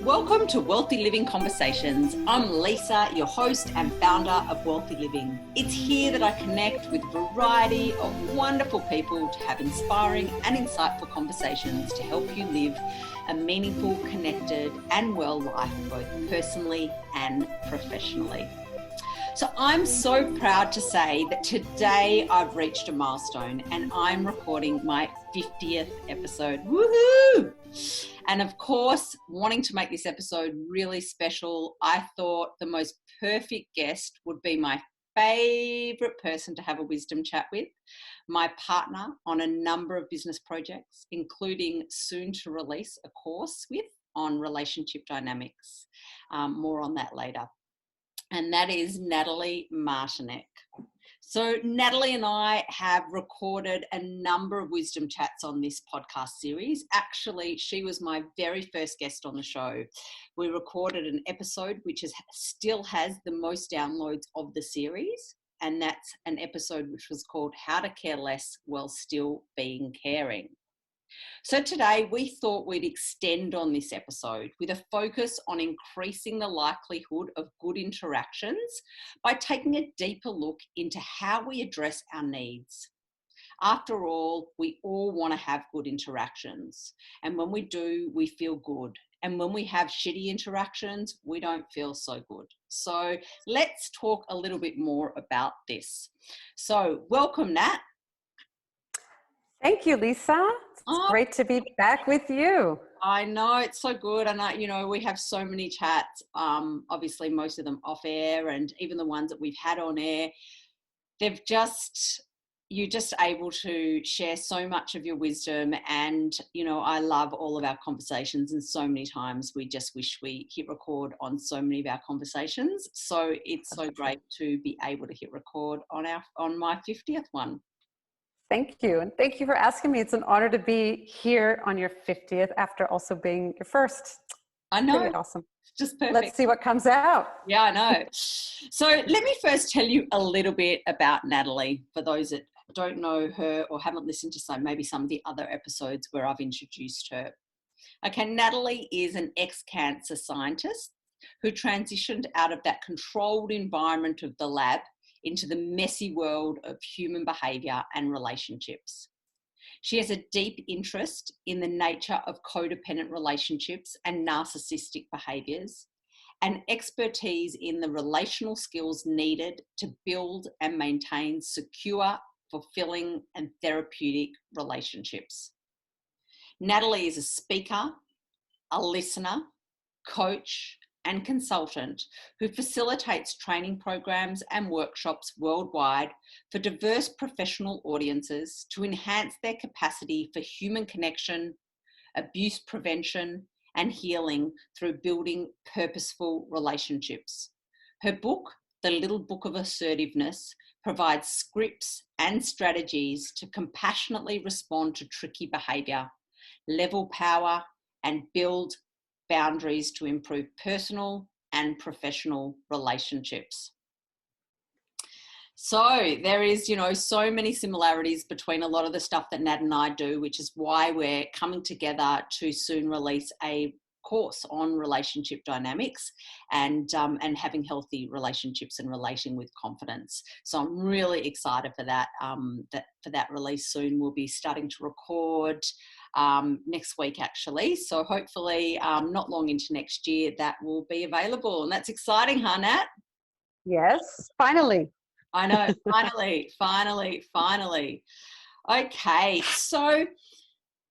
Welcome to Wealthy Living Conversations. I'm Lisa, your host and founder of Wealthy Living. It's here that I connect with a variety of wonderful people to have inspiring and insightful conversations to help you live a meaningful, connected and well life, both personally and professionally. So I'm so proud to say that today I've reached a milestone and I'm recording my 50th episode. Woohoo! And of course, wanting to make this episode really special, I thought the most perfect guest would be my favorite person to have a wisdom chat with, my partner on a number of business projects, including soon to release a course with on relationship dynamics. More on that later. And that is Natalie Martinek. So Natalie and I have recorded a number of wisdom chats on this podcast series. Actually, she was my very first guest on the show. We recorded an episode which still has the most downloads of the series, and that's an episode which was called How to Care Less While Still Being Caring. So today we thought we'd extend on this episode with a focus on increasing the likelihood of good interactions by taking a deeper look into how we address our needs. After all, we all want to have good interactions. And when we do, we feel good. And when we have shitty interactions, we don't feel so good. So let's talk a little bit more about this. So welcome, Nat. Thank you, Lisa. It's great to be back with you. I know, it's so good. And we have so many chats, obviously most of them off air, and even the ones that we've had on air, you're just able to share so much of your wisdom. And, I love all of our conversations, and so many times we just wish we hit record on so many of our conversations. So it's so great to be able to hit record on my 50th one. Thank you. And thank you for asking me. It's an honor to be here on your 50th after also being your first. I know. Pretty awesome. Just perfect. Let's see what comes out. Yeah, I know. So let me first tell you a little bit about Natalie, for those that don't know her or haven't listened to maybe some of the other episodes where I've introduced her. Okay, Natalie is an ex-cancer scientist who transitioned out of that controlled environment of the lab into the messy world of human behaviour and relationships. She has a deep interest in the nature of codependent relationships and narcissistic behaviours, and expertise in the relational skills needed to build and maintain secure, fulfilling and therapeutic relationships. Natalie is a speaker, a listener, coach, and consultant who facilitates training programs and workshops worldwide for diverse professional audiences to enhance their capacity for human connection, abuse prevention, and healing through building purposeful relationships. Her book, The Little Book of Assertiveness, provides scripts and strategies to compassionately respond to tricky behaviour, level power, and build boundaries to improve personal and professional relationships. So there is, so many similarities between a lot of the stuff that Nat and I do, which is why we're coming together to soon release a course on relationship dynamics and having healthy relationships and relating with confidence. So I'm really excited for that. For that release soon. We'll be starting to record next week, actually. So hopefully not long into next year that will be available, and that's exciting, huh, Nat? Yes, finally. I know, finally. Okay, so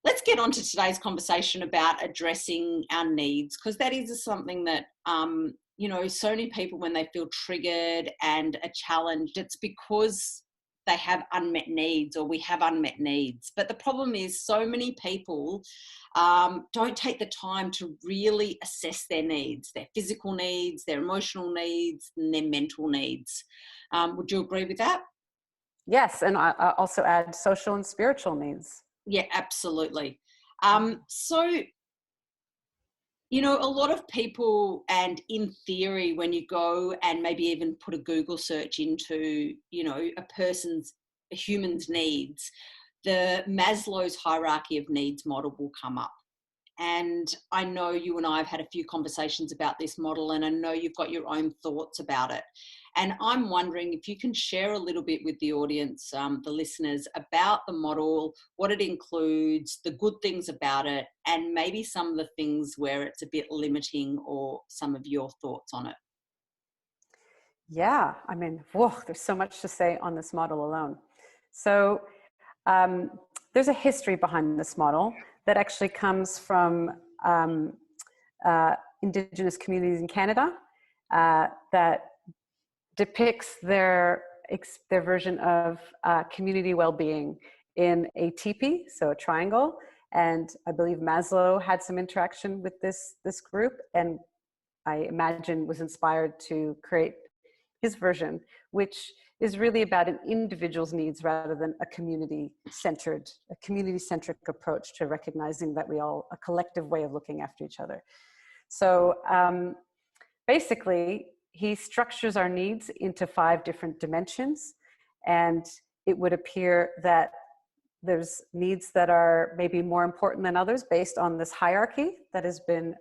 let's get on to today's conversation about addressing our needs, because that is something that, so many people, when they feel triggered and are challenged, it's because they have unmet needs, or we have unmet needs. But the problem is so many people don't take the time to really assess their needs, their physical needs, their emotional needs, and their mental needs. Would you agree with that? Yes, and I also add social and spiritual needs. Yeah, absolutely. So, a lot of people, and in theory, when you go and maybe even put a Google search into, a human's needs, the Maslow's hierarchy of needs model will come up. And I know you and I have had a few conversations about this model, and I know you've got your own thoughts about it. And I'm wondering if you can share a little bit with the audience, the listeners, about the model, what it includes, the good things about it, and maybe some of the things where it's a bit limiting, or some of your thoughts on it. Yeah, I mean, whoa, there's so much to say on this model alone. So um, there's a history behind this model that actually comes from Indigenous communities in Canada that depicts their version of community well-being in a teepee, so a triangle. And I believe Maslow had some interaction with this group, and I imagine was inspired to create his version, which is really about an individual's needs rather than a community-centric approach to recognizing that we all, a collective way of looking after each other. So basically, he structures our needs into 5 different dimensions, and it would appear that there's needs that are maybe more important than others based on this hierarchy that has been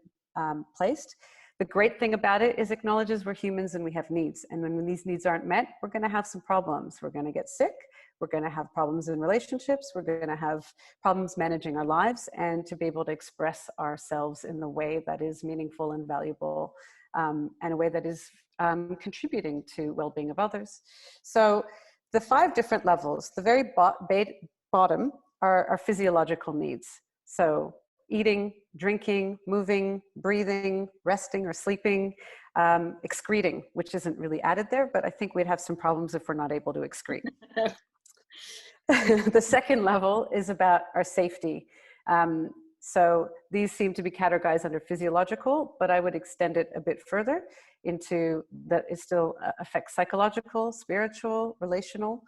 placed. The great thing about it is it acknowledges we're humans and we have needs. And when these needs aren't met, we're going to have some problems. We're going to get sick. We're going to have problems in relationships. We're going to have problems managing our lives, and to be able to express ourselves in the way that is meaningful and valuable, and a way that is contributing to well-being of others. So the 5 different levels, the very bottom are physiological needs. So eating, drinking, moving, breathing, resting or sleeping, excreting, which isn't really added there, but I think we'd have some problems if we're not able to excrete. The second level is about our safety. So these seem to be categorized under physiological, but I would extend it a bit further into that it still affects psychological, spiritual, relational.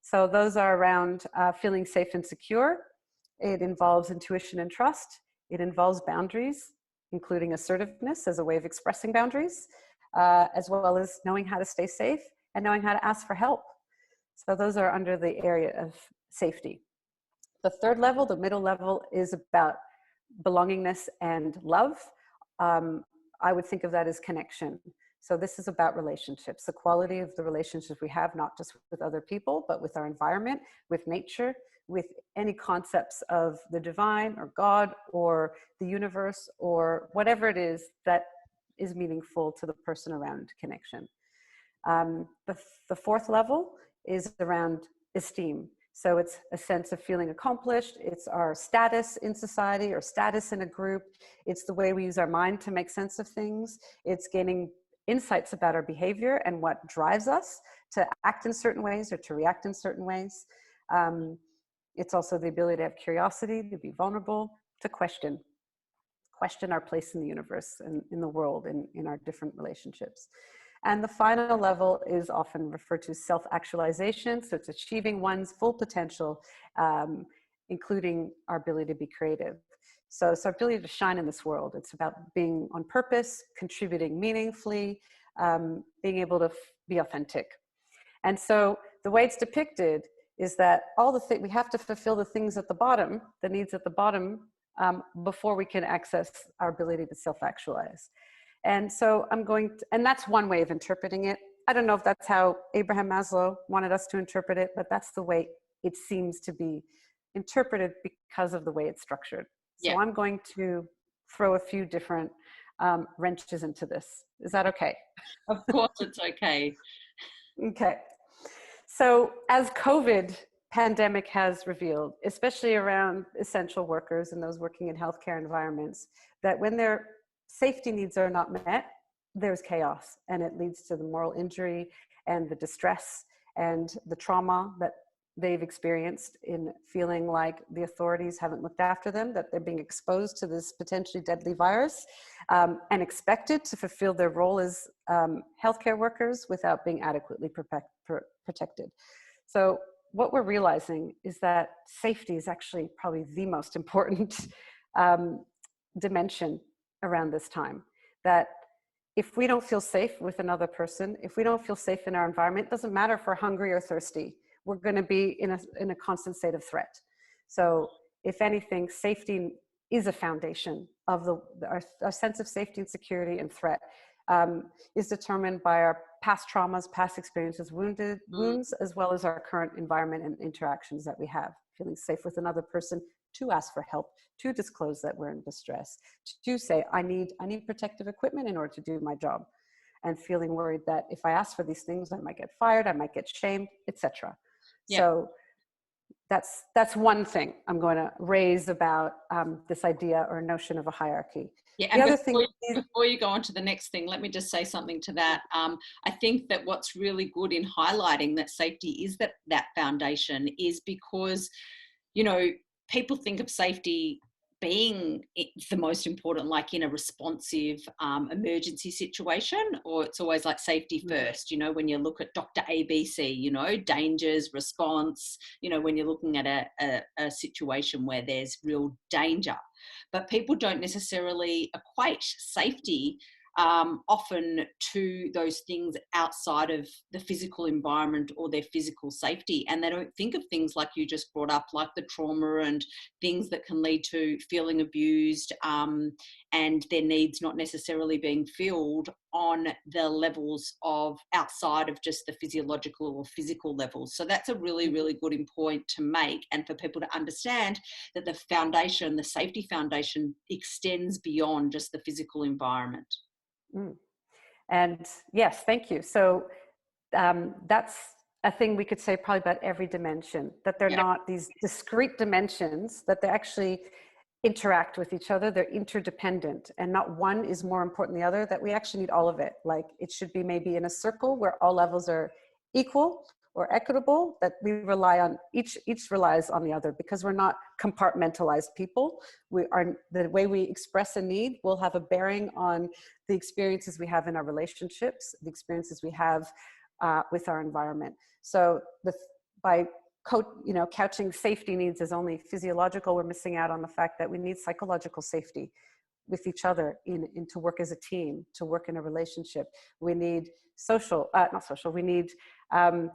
So those are around feeling safe and secure. It involves intuition and trust. It involves boundaries, including assertiveness as a way of expressing boundaries, as well as knowing how to stay safe and knowing how to ask for help. So those are under the area of safety. The third level, the middle level, is about belongingness and love. I would think of that as connection. So this is about relationships, the quality of the relationships we have, not just with other people, but with our environment, with nature, with any concepts of the divine or God or the universe or whatever it is that is meaningful to the person around connection. The fourth level is around esteem. So it's a sense of feeling accomplished. It's our status in society or status in a group. It's the way we use our mind to make sense of things. It's gaining insights about our behavior and what drives us to act in certain ways or to react in certain ways. It's also the ability to have curiosity, to be vulnerable, to question our place in the universe and in the world, in our different relationships. And the final level is often referred to as self-actualization. So it's achieving one's full potential, including our ability to be creative. So it's our ability to shine in this world. It's about being on purpose, contributing meaningfully, being able to be authentic. And so the way it's depicted is that we have to fulfill the things at the bottom, the needs at the bottom, before we can access our ability to self-actualize. And so and that's one way of interpreting it. I don't know if that's how Abraham Maslow wanted us to interpret it, but that's the way it seems to be interpreted because of the way it's structured. So yeah. I'm going to throw a few different wrenches into this. Is that okay? Of course it's okay. Okay. So as COVID pandemic has revealed, especially around essential workers and those working in healthcare environments, that when their safety needs are not met, there's chaos, and it leads to the moral injury and the distress and the trauma that they've experienced in feeling like the authorities haven't looked after them, that they're being exposed to this potentially deadly virus, and expected to fulfill their role as healthcare workers without being adequately protected. So what we're realizing is that safety is actually probably the most important dimension around this time. That if we don't feel safe with another person, if we don't feel safe in our environment, it doesn't matter if we're hungry or thirsty, we're going to be in a constant state of threat. So if anything, safety is a foundation of our sense of safety and security and threat, is determined by our past traumas, past experiences, wounds, as well as our current environment and interactions that we have. Feeling safe with another person to ask for help, to disclose that we're in distress, to say, I need protective equipment in order to do my job, and feeling worried that if I ask for these things, I might get fired, I might get shamed, etc. Yeah. So that's one thing I'm going to raise about this idea or notion of a hierarchy. Yeah, the and other thing, before you go on to the next thing, let me just say something to that. I think that what's really good in highlighting that safety is that foundation is because, you know, people think of safety being the most important, like in a responsive emergency situation, or it's always like safety first, you know, when you look at Dr. ABC, you know, dangers, response, you know, when you're looking at a situation where there's real danger. But people don't necessarily equate safety often to those things outside of the physical environment or their physical safety. And they don't think of things like you just brought up, like the trauma and things that can lead to feeling abused and their needs not necessarily being filled on the levels of outside of just the physiological or physical levels. So that's a really, really good point to make, and for people to understand that the foundation, the safety foundation, extends beyond just the physical environment. And yes, thank you. So that's a thing we could say probably about every dimension, that they're not these discrete dimensions, that they actually interact with each other. They're interdependent, and not one is more important than the other, that we actually need all of it. Like it should be maybe in a circle where all levels are equal or equitable, that we rely on, each relies on the other, because we're not compartmentalized people. The way we express a need will have a bearing on the experiences we have in our relationships, the experiences we have with our environment. So by couching safety needs as only physiological, we're missing out on the fact that we need psychological safety with each other in to work as a team, to work in a relationship. We need we need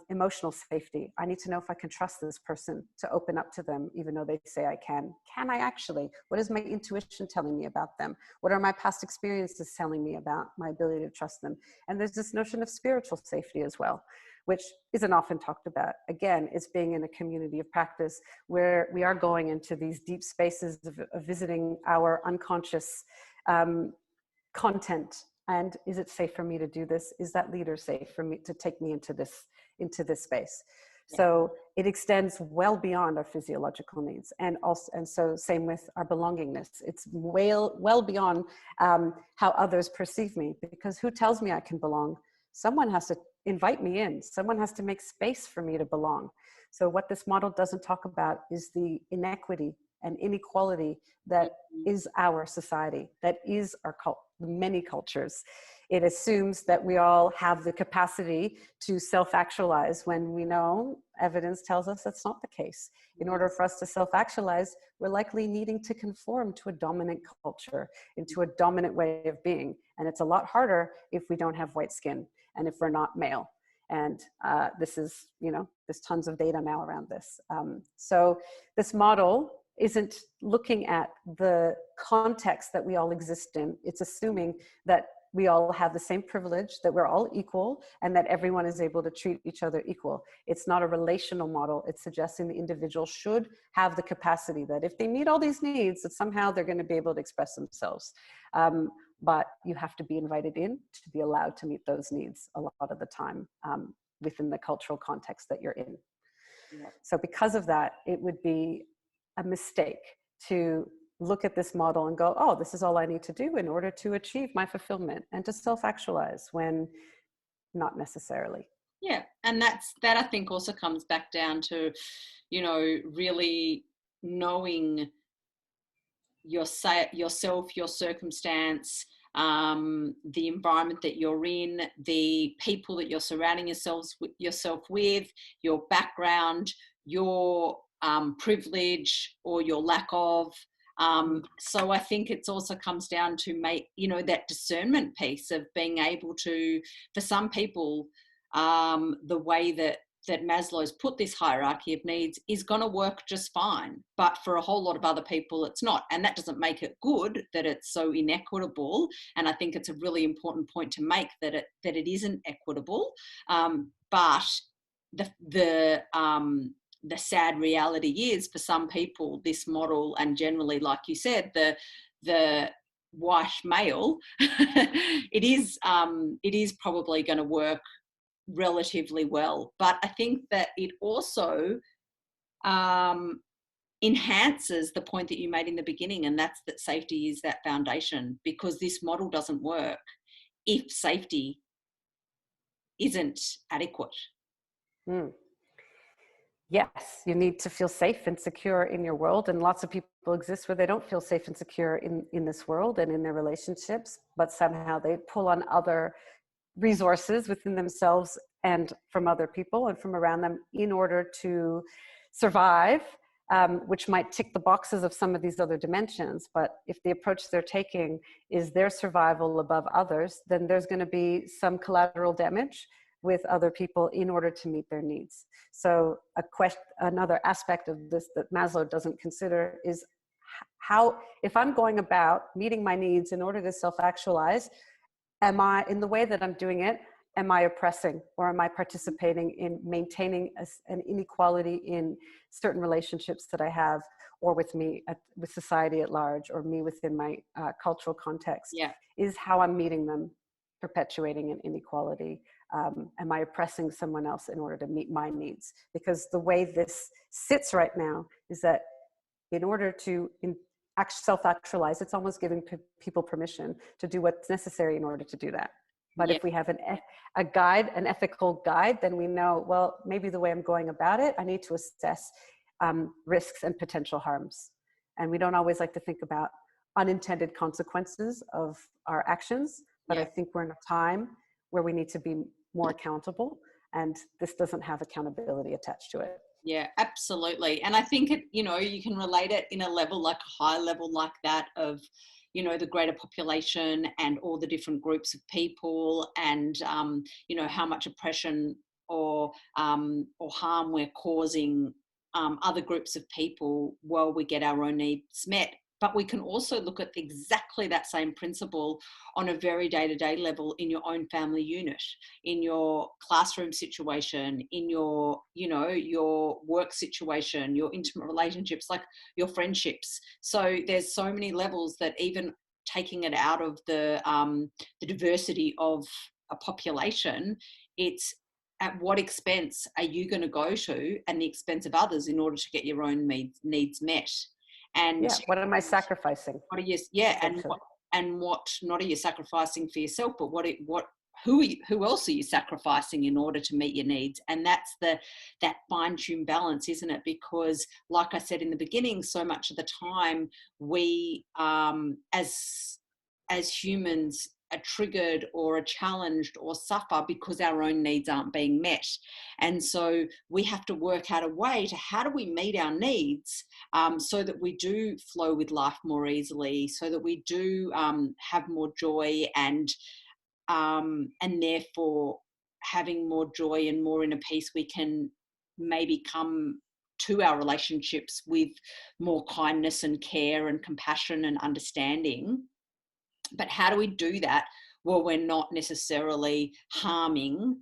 emotional safety. I need to know if I can trust this person to open up to them, even though they say I can. Can I actually? What is my intuition telling me about them? What are my past experiences telling me about my ability to trust them? And there's this notion of spiritual safety as well, which isn't often talked about. Again, it's being in a community of practice where we are going into these deep spaces of visiting our unconscious content. And is it safe for me to do this? Is that leader safe for me to take me into this space? Yeah. So it extends well beyond our physiological needs, and so same with our belongingness. It's well beyond how others perceive me, because who tells me I can belong? Someone has to invite me in. Someone has to make space for me to belong. So what this model doesn't talk about is the inequity and inequality that is our society, that is our many cultures. It assumes that we all have the capacity to self-actualize, when we know evidence tells us that's not the case. In order for us to self-actualize, we're likely needing to conform to a dominant culture, into a dominant way of being. And it's a lot harder if we don't have white skin and if we're not male. And there's tons of data now around this. So this model isn't looking at the context that we all exist in. It's assuming that we all have the same privilege, that we're all equal, and that everyone is able to treat each other equal. It's not a relational model. It's suggesting the individual should have the capacity that if they meet all these needs, that somehow they're going to be able to express themselves. But you have to be invited in to be allowed to meet those needs a lot of the time within the cultural context that you're in. Yeah. So because of that, it would be a mistake to look at this model and go, oh, this is all I need to do in order to achieve my fulfillment and to self-actualize, when not necessarily. Yeah, and that I think also comes back down to, really knowing yourself, your circumstance, the environment that you're in, the people that you're surrounding yourself with, your background, your privilege or your lack of. So I think it also comes down to that discernment piece of being able to, for some people, the way that that Maslow's put this hierarchy of needs is going to work just fine. But for a whole lot of other people, it's not. And that doesn't make it good that it's so inequitable. And I think it's a really important point to make that it isn't equitable. But the sad reality is, for some people, this model, and generally, like you said, the white male, it is probably going to work relatively well. But I think that it also enhances the point that you made in the beginning, and that's that safety is that foundation, because this model doesn't work if safety isn't adequate. Mm. Yes, you need to feel safe and secure in your world. And lots of people exist where they don't feel safe and secure in this world and in their relationships, but somehow they pull on other resources within themselves and from other people and from around them in order to survive, which might tick the boxes of some of these other dimensions. But if the approach they're taking is their survival above others, then there's going to be some collateral damage with other people in order to meet their needs. So another aspect of this that Maslow doesn't consider is how, if I'm going about meeting my needs in order to self-actualize, am I, in the way that I'm doing it, am I oppressing, or am I participating in maintaining an inequality in certain relationships that I have, or with me, with society at large, or me within my cultural context? Yeah. Is how I'm meeting them perpetuating an inequality? Am I oppressing someone else in order to meet my needs? Because the way this sits right now is that in order to self-actualize, it's almost giving people permission to do what's necessary in order to do that. But if we have a guide, an ethical guide, then we know, well, maybe the way I'm going about it, I need to assess risks and potential harms. And we don't always like to think about unintended consequences of our actions, but I think we're in a time where we need to be more accountable, and this doesn't have accountability attached to it. Yeah, absolutely. And I think it, you can relate it in a level, like a high level like that of, the greater population and all the different groups of people, and, how much oppression or harm we're causing other groups of people while we get our own needs met. But we can also look at exactly that same principle on a very day-to-day level in your own family unit, in your classroom situation, in your, your work situation, your intimate relationships, like your friendships. So there's so many levels that even taking it out of the diversity of a population, it's at what expense are you going to go to, and the expense of others, in order to get your own needs met. And what am I sacrificing? What are you? Yeah, and what not are you sacrificing for yourself? But who else are you sacrificing in order to meet your needs? And that's that fine-tuned balance, isn't it? Because, like I said in the beginning, so much of the time we, as humans, are triggered or are challenged or suffer because our own needs aren't being met. And so we have to work out a way to, how do we meet our needs so that we do flow with life more easily, so that we do have more joy, and therefore having more joy and more inner peace, we can maybe come to our relationships with more kindness and care and compassion and understanding. But how do we do that? Well, we're not necessarily harming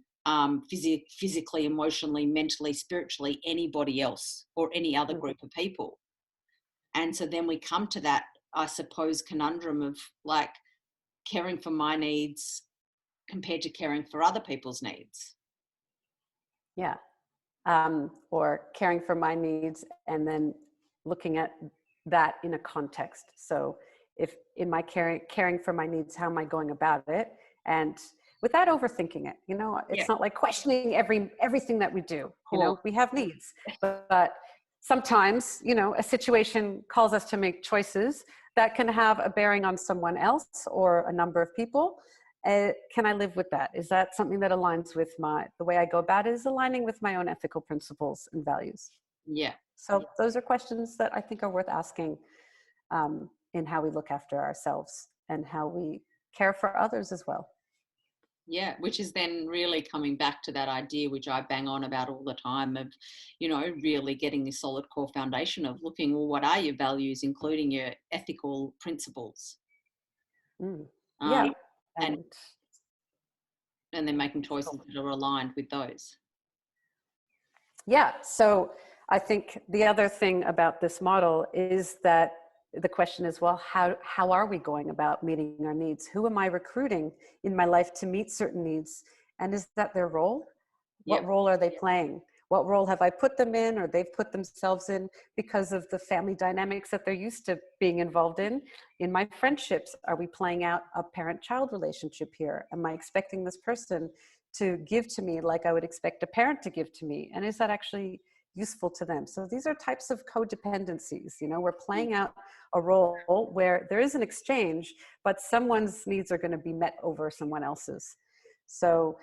physically, emotionally, mentally, spiritually, anybody else or any other group of people. And so then we come to that, I suppose, conundrum of like caring for my needs compared to caring for other people's needs. Yeah. Or caring for my needs and then looking at that in a context. So if in my caring for my needs, how am I going about it? And without overthinking it, it's not like questioning everything that we do. We have needs, but sometimes, a situation calls us to make choices that can have a bearing on someone else or a number of people. Can I live with that? Is that something that aligns with the way I go about it is aligning with my own ethical principles and values? Yeah. So those are questions that I think are worth asking in how we look after ourselves and how we care for others as well. Yeah, which is then really coming back to that idea, which I bang on about all the time, of, really getting this solid core foundation of looking, well, what are your values, including your ethical principles, Mm. um, Yeah. and And and then making choices that are aligned with those. yeah, so I think the other thing about this model is that the question is, well, how are we going about meeting our needs? Who am I recruiting in my life to meet certain needs? And is that their role? What Yep. role are they playing? What role have I put them in, or they've put themselves in because of the family dynamics that they're used to being involved in? In my friendships, are we playing out a parent-child relationship here? Am I expecting this person to give to me like I would expect a parent to give to me? And is that actually useful to them? So these are types of codependencies. We're playing out a role where there is an exchange, but someone's needs are going to be met over someone else's. So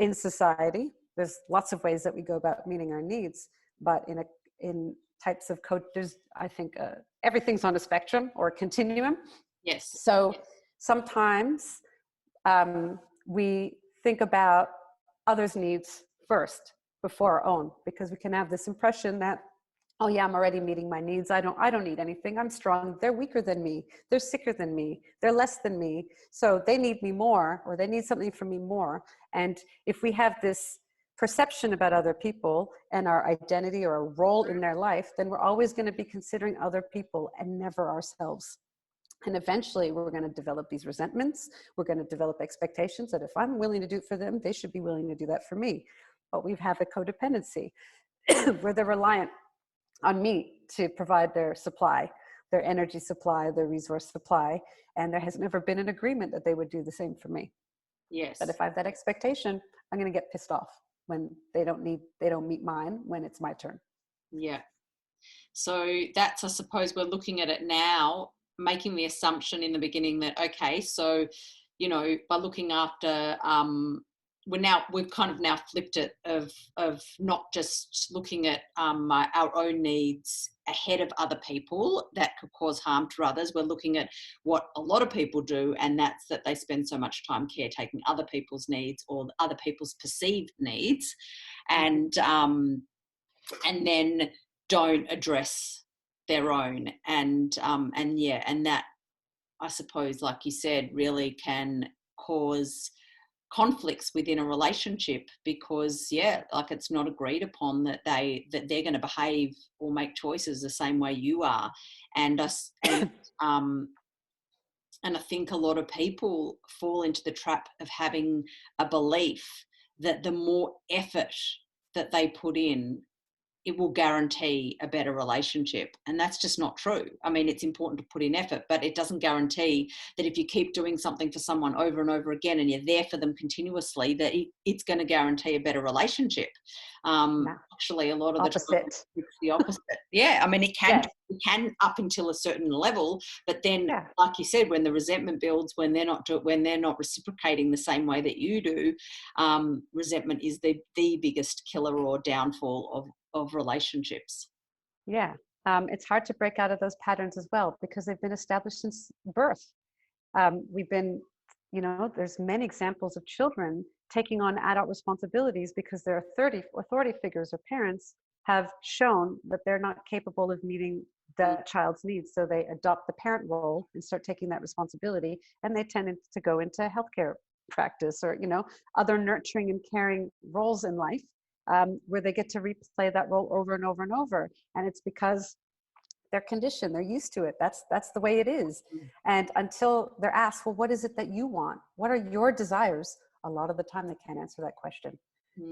in society, there's lots of ways that we go about meeting our needs, but in types of code, there's, I think, everything's on a spectrum or a continuum. Yes. So sometimes we think about others' needs first before our own, because we can have this impression that, oh yeah, I'm already meeting my needs. I don't need anything. I'm strong. They're weaker than me. They're sicker than me. They're less than me. So they need me more, or they need something from me more. And if we have this perception about other people and our identity or a role in their life, then we're always going to be considering other people and never ourselves. And eventually we're going to develop these resentments. We're going to develop expectations that if I'm willing to do it for them, they should be willing to do that for me. But we have a codependency where they're reliant on me to provide their supply, their energy supply, their resource supply. And there has never been an agreement that they would do the same for me. But Yes. if I have that expectation, I'm going to get pissed off when they don't meet mine when it's my turn. Yeah. So that's, I suppose, we're looking at it now, making the assumption in the beginning that, okay, so, by looking after, we've kind of now flipped it of not just looking at our own needs ahead of other people that could cause harm to others. We're looking at what a lot of people do, and that's that they spend so much time caretaking other people's needs or other people's perceived needs, and then don't address their own. And that, I suppose, like you said, really can cause conflicts within a relationship, because like it's not agreed upon that they're going to behave or make choices the same way you are. And us and I think a lot of people fall into the trap of having a belief that the more effort that they put in, it will guarantee a better relationship. And that's just not true. I mean, it's important to put in effort, but it doesn't guarantee that if you keep doing something for someone over and over again and you're there for them continuously, that it's going to guarantee a better relationship. No. Actually, a lot of the time Opposite. it's the opposite. Yeah, I mean, it can up until a certain level, but then, like you said, when the resentment builds, when they're not reciprocating the same way that you do, resentment is the biggest killer or downfall of relationships. Yeah. It's hard to break out of those patterns as well because they've been established since birth. We've been, there's many examples of children taking on adult responsibilities because their authority figures or parents have shown that they're not capable of meeting that child's needs. So they adopt the parent role and start taking that responsibility, and they tend to go into healthcare practice or, other nurturing and caring roles in life, where they get to replay that role over and over and over. And it's because they're conditioned, they're used to it. That's the way it is. And until they're asked, well, what is it that you want? What are your desires? A lot of the time they can't answer that question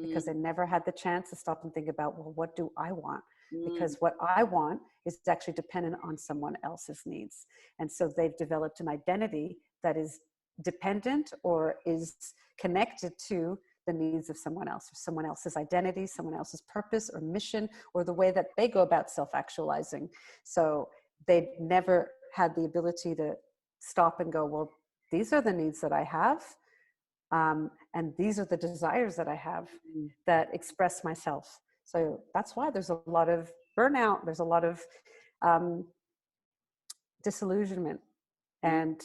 because they never had the chance to stop and think about, well, what do I want? Because what I want is actually dependent on someone else's needs. And so they've developed an identity that is dependent or is connected to the needs of someone else, or someone else's identity, someone else's purpose or mission, or the way that they go about self-actualizing. So they never had the ability to stop and go, well, these are the needs that I have. And these are the desires that I have that express myself. So that's why there's a lot of burnout. There's a lot of disillusionment and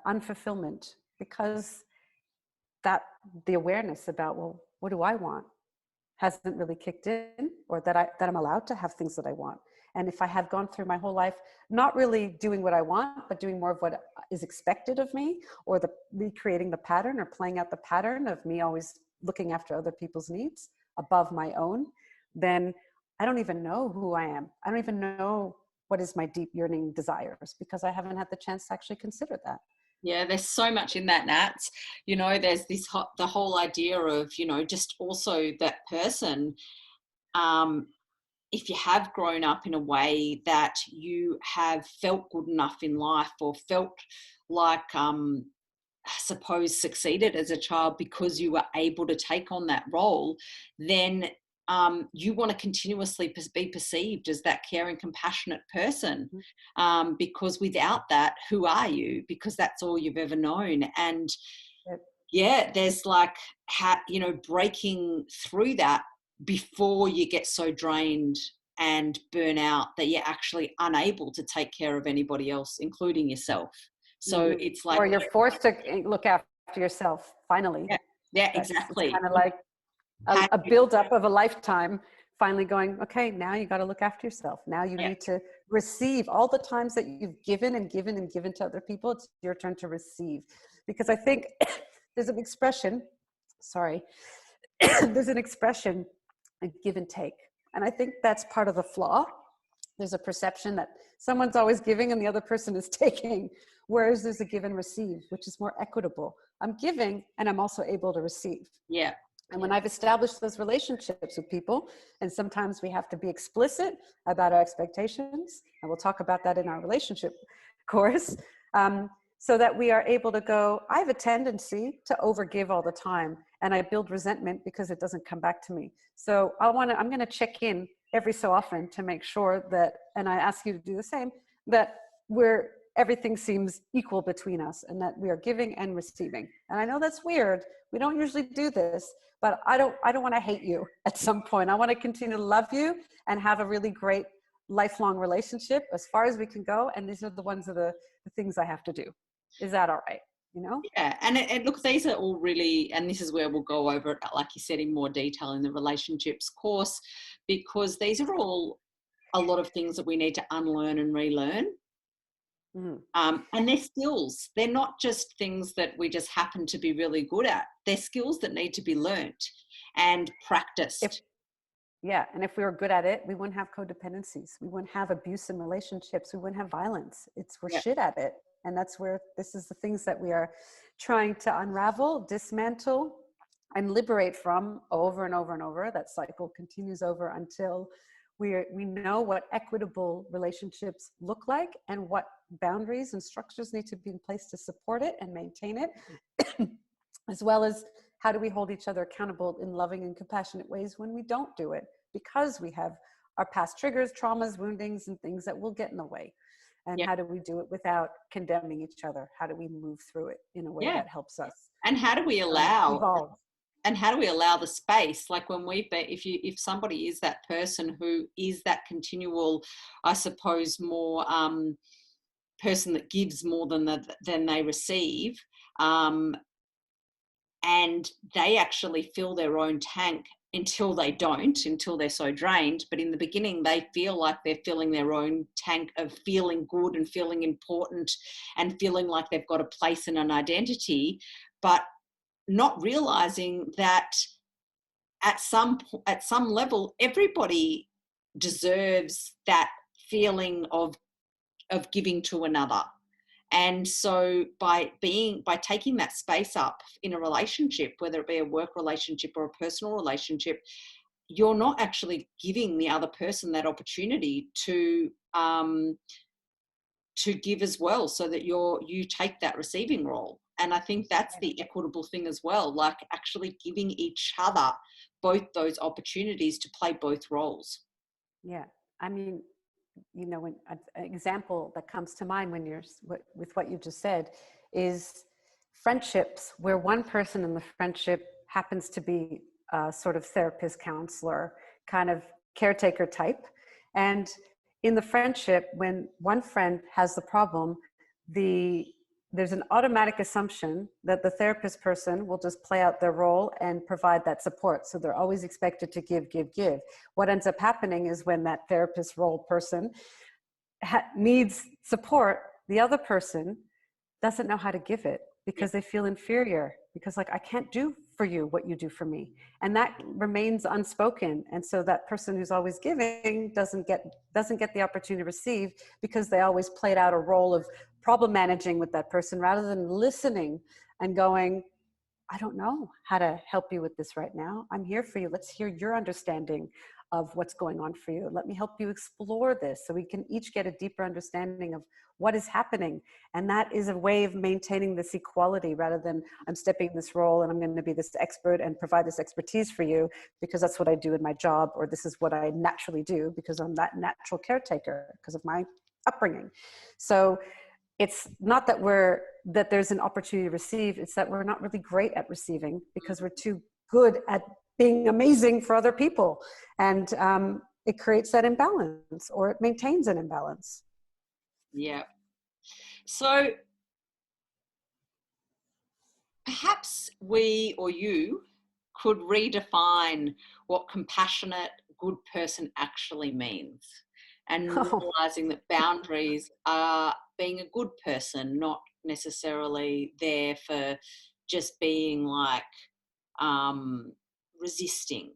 unfulfillment, because that the awareness about, well, what do I want, hasn't really kicked in, or that I'm allowed to have things that I want. And if I have gone through my whole life not really doing what I want, but doing more of what is expected of me, or the recreating the pattern or playing out the pattern of me always looking after other people's needs above my own, then I don't even know who I am. I don't even know what is my deep yearning desires, because I haven't had the chance to actually consider that. Yeah, there's so much in that, Nats. There's the whole idea of, just also that person, if you have grown up in a way that you have felt good enough in life, or felt like, I suppose, succeeded as a child because you were able to take on that role, then you want to continuously be perceived as that caring, compassionate person, because without that, who are you? Because that's all you've ever known. And yeah, there's like, breaking through that before you get so drained and burn out that you're actually unable to take care of anybody else, including yourself. So it's like, or you're forced to look after yourself finally. Yeah, exactly. It's kind of like a build-up of a lifetime, finally going, okay, now you got to look after yourself. Now you need to receive all the times that you've given and given and given to other people. It's your turn to receive. Because I think there's an expression, there's an expression, a give and take. And I think that's part of the flaw. There's a perception that someone's always giving and the other person is taking, whereas there's a give and receive, which is more equitable. I'm giving and I'm also able to receive. Yeah. And when I've established those relationships with people, and sometimes we have to be explicit about our expectations, and we'll talk about that in our relationship course, so that we are able to go, I have a tendency to overgive all the time, and I build resentment because it doesn't come back to me. So I'm going to check in every so often to make sure that, and I ask you to do the same, that everything seems equal between us, and that we are giving and receiving. And I know that's weird. We don't usually do this, but I don't want to hate you at some point. I want to continue to love you and have a really great lifelong relationship as far as we can go. And these are the things I have to do. Is that all right? Yeah. And look, these are all really, and this is where we'll go over it, like you said, in more detail in the relationships course, because these are all a lot of things that we need to unlearn and relearn. And they're skills. They're not just things that we just happen to be really good at. They're skills that need to be learnt and practiced. And if we were good at it, we wouldn't have codependencies. We wouldn't have abuse in relationships. We wouldn't have violence. We're shit at it. And that's where this is the things that we are trying to unravel, dismantle, and liberate from over and over and over. That cycle continues over until we know what equitable relationships look like, and what boundaries and structures need to be in place to support it and maintain it, as well as how do we hold each other accountable in loving and compassionate ways when we don't do it, because we have our past triggers, traumas, woundings, and things that will get in the way. And how do we do it without condemning each other? How do we move through it in a way that helps us? And how do we allow evolve? And how do we allow the space? Like if somebody is that person who is that continual, I suppose, more person that gives more than they receive, and they actually fill their own tank until they're so drained. But in the beginning, they feel like they're filling their own tank of feeling good and feeling important and feeling like they've got a place and an identity, but not realizing that at some level, everybody deserves that feeling of giving to another. And so by taking that space up in a relationship, whether it be a work relationship or a personal relationship, you're not actually giving the other person that opportunity to give as well, so that you take that receiving role. And I think that's the equitable thing as well, like actually giving each other both those opportunities to play both roles. Yeah. I mean, when an example that comes to mind with what you just said is friendships where one person in the friendship happens to be a sort of therapist, counselor, kind of caretaker type. And in the friendship, when one friend has the problem, the there's an automatic assumption that the therapist person will just play out their role and provide that support. So they're always expected to give, give, give. What ends up happening is when that therapist role person needs support, the other person doesn't know how to give it because they feel inferior, because like, I can't do for you what you do for me. And that remains unspoken. And so that person who's always giving doesn't get the opportunity to receive, because they always played out a role of problem managing with that person rather than listening and going, I don't know how to help you with this right now. I'm here for you. Let's hear your understanding of what's going on for you. Let me help you explore this so we can each get a deeper understanding of what is happening. And that is a way of maintaining this equality rather than I'm stepping in this role and I'm going to be this expert and provide this expertise for you because that's what I do in my job, or this is what I naturally do because I'm that natural caretaker because of my upbringing. So it's not that there's an opportunity to receive, it's that we're not really great at receiving because we're too good at being amazing for other people. And it creates that imbalance, or it maintains an imbalance. Yeah. So perhaps we or you could redefine what compassionate, good person actually means, and realizing that boundaries are being a good person, not necessarily there for just being like resisting,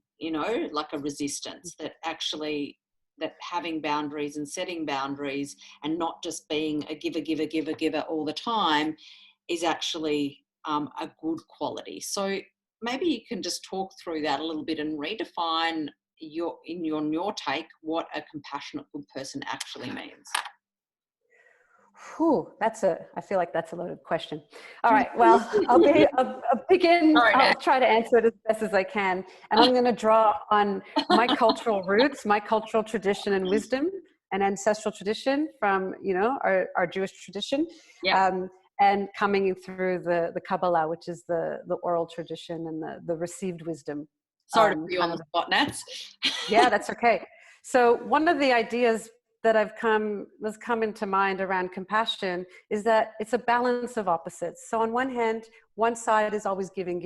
like a resistance, that actually that having boundaries and setting boundaries and not just being a giver all the time is actually a good quality. So maybe you can just talk through that a little bit and redefine your take what a compassionate good person actually means. Whew, I feel like that's a loaded question. All right, well, I'll begin. I'll try to answer it as best as I can. And I'm going to draw on my cultural roots, my cultural tradition and wisdom and ancestral tradition from, our Jewish tradition. Yeah. And coming through the Kabbalah, which is the oral tradition and the received wisdom. Sorry to be on the spot, Nats. Yeah, that's okay. So one of the ideas that has come into mind around compassion is that it's a balance of opposites. So on one hand, one side is always giving,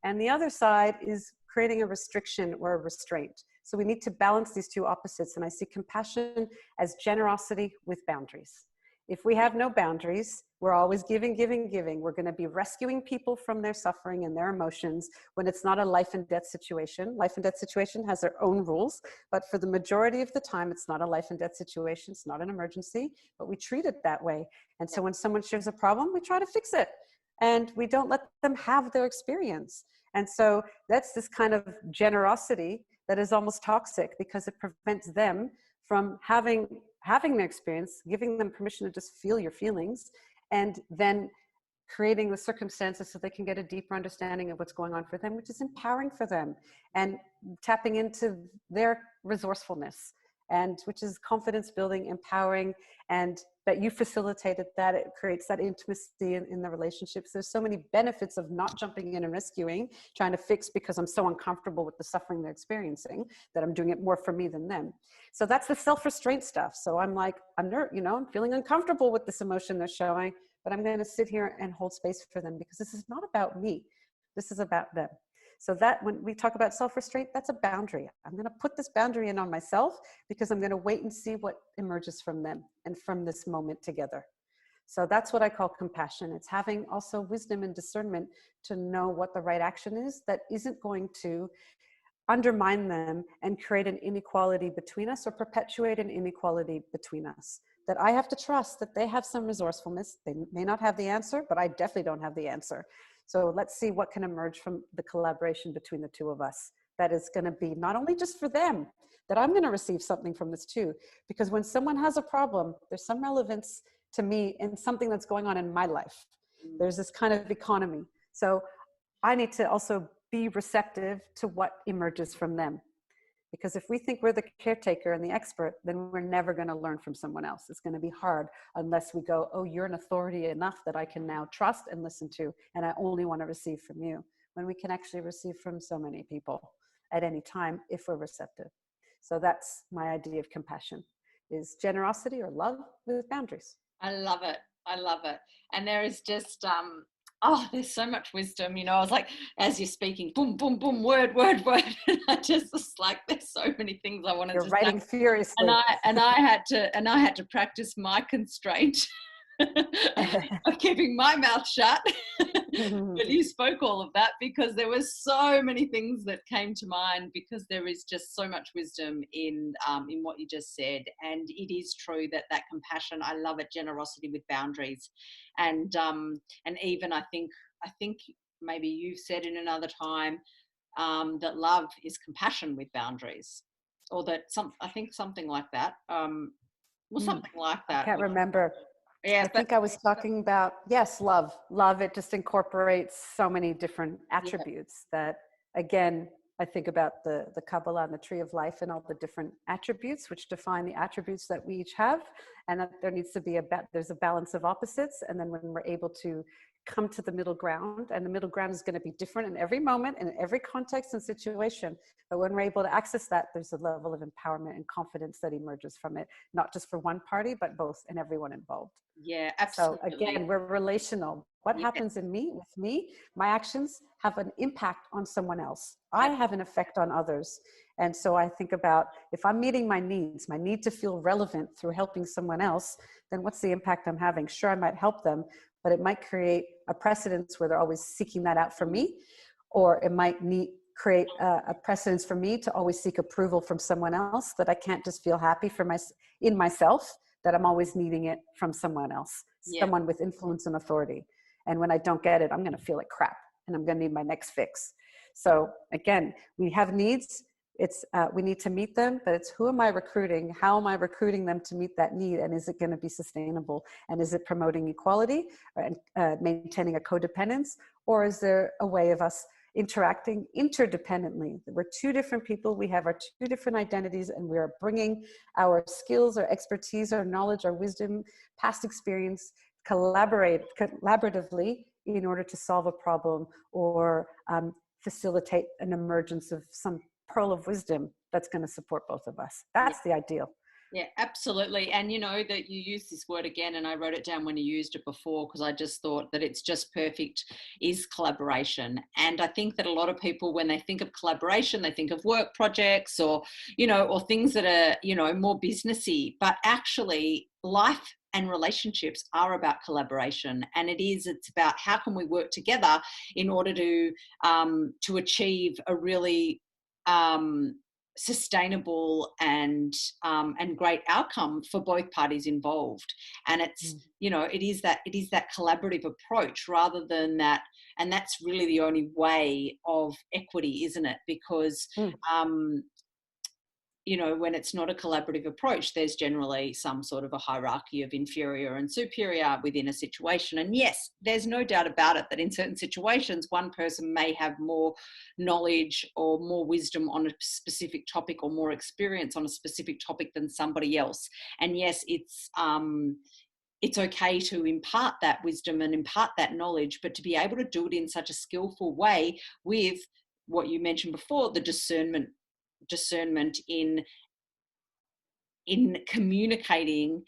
and the other side is creating a restriction or a restraint. So we need to balance these two opposites. And I see compassion as generosity with boundaries. If we have no boundaries, we're always giving. We're going to be rescuing people from their suffering and their emotions when it's not a life and death situation. Life and death situation has their own rules, but for the majority of the time, it's not a life and death situation. It's not an emergency, but we treat it that way. And so when someone shares a problem, we try to fix it. And we don't let them have their experience. And so that's this kind of generosity that is almost toxic because it prevents them from having their experience, giving them permission to just feel your feelings, and then creating the circumstances so they can get a deeper understanding of what's going on for them, which is empowering for them and tapping into their resourcefulness, and which is confidence building, empowering, and that you facilitated that. It creates that intimacy in the relationships. There's so many benefits of not jumping in and rescuing, trying to fix because I'm so uncomfortable with the suffering they're experiencing that I'm doing it more for me than them. So that's the self-restraint stuff. So I'm like, I'm feeling uncomfortable with this emotion they're showing, but I'm going to sit here and hold space for them because this is not about me. This is about them. So that when we talk about self-restraint, that's a boundary. I'm going to put this boundary in on myself because I'm going to wait and see what emerges from them and from this moment together. So that's what I call compassion. It's having also wisdom and discernment to know what the right action is that isn't going to undermine them and create an inequality between us or perpetuate an inequality between us. That I have to trust that they have some resourcefulness. They may not have the answer, but I definitely don't have the answer. So let's see what can emerge from the collaboration between the two of us. That is going to be not only just for them, that I'm going to receive something from this too. Because when someone has a problem, there's some relevance to me in something that's going on in my life. There's this kind of economy. So I need to also be receptive to what emerges from them. Because if we think we're the caretaker and the expert, then we're never going to learn from someone else. It's going to be hard unless we go, oh, you're an authority enough that I can now trust and listen to, and I only want to receive from you. When we can actually receive from so many people at any time if we're receptive. So that's my idea of compassion, is generosity or love with boundaries. I love it. I love it. And there is just, oh, there's so much wisdom. I was like, as you're speaking, boom, boom, boom, word, word, word. And I just was like, there's so many things I wanted You're to say. writing furiously. And I had to practice my constraint of keeping my mouth shut. But you spoke all of that because there were so many things that came to mind, because there is just so much wisdom in what you just said. And it is true that compassion, I love it, generosity with boundaries. And even I think maybe you've said in another time, that love is compassion with boundaries, or that I think something like that. Something like I that. can't remember. Yeah, I but think I was talking about, yes, love. Love, it just incorporates so many different yeah, attributes that, again, I think about the Kabbalah and the tree of life and all the different attributes which define the attributes that we each have, and that there needs to be there's a balance of opposites. And then when we're able to come to the middle ground, and the middle ground is going to be different in every moment and in every context and situation, but when we're able to access that, there's a level of empowerment and confidence that emerges from it, not just for one party, but both and everyone involved. yeah, So absolutely. again, we're relational. What Yeah, happens with me, my actions have an impact on someone else. I have an effect on others. And so I think about, if I'm meeting my needs, my need to feel relevant through helping someone else, then what's the impact I'm having? Sure, I might help them, but it might create a precedence where they're always seeking that out for me, or it might create a precedence for me to always seek approval from someone else, that I can't just feel happy in myself, that I'm always needing it from someone else, yeah, someone with influence and authority. And when I don't get it, I'm going to feel like crap, and I'm going to need my next fix. So again, we have needs. We need to meet them, but it's, who am I recruiting? How am I recruiting them to meet that need? And is it going to be sustainable? And is it promoting equality and maintaining a codependence? Or is there a way of us interacting interdependently? We're two different people. We have our two different identities, and we are bringing our skills, our expertise, our knowledge, our wisdom, past experience, collaboratively in order to solve a problem, or facilitate an emergence of some pearl of wisdom that's going to support both of us. That's the ideal. yeah, absolutely. And that you use this word again, and I wrote it down when you used it before, because I just thought that it's just perfect, is collaboration. And I think that a lot of people, when they think of collaboration, they think of work projects, or or things that are more businessy. But actually, life and relationships are about collaboration, and it's about how can we work together in order to achieve a really sustainable and great outcome for both parties involved. And it is that collaborative approach rather than that. And that's really the only way of equity, isn't it? Because when it's not a collaborative approach, there's generally some sort of a hierarchy of inferior and superior within a situation. And yes, there's no doubt about it that in certain situations, one person may have more knowledge or more wisdom on a specific topic, or more experience on a specific topic than somebody else. And yes, it's okay to impart that wisdom and impart that knowledge, but to be able to do it in such a skillful way, with what you mentioned before, the discernment in communicating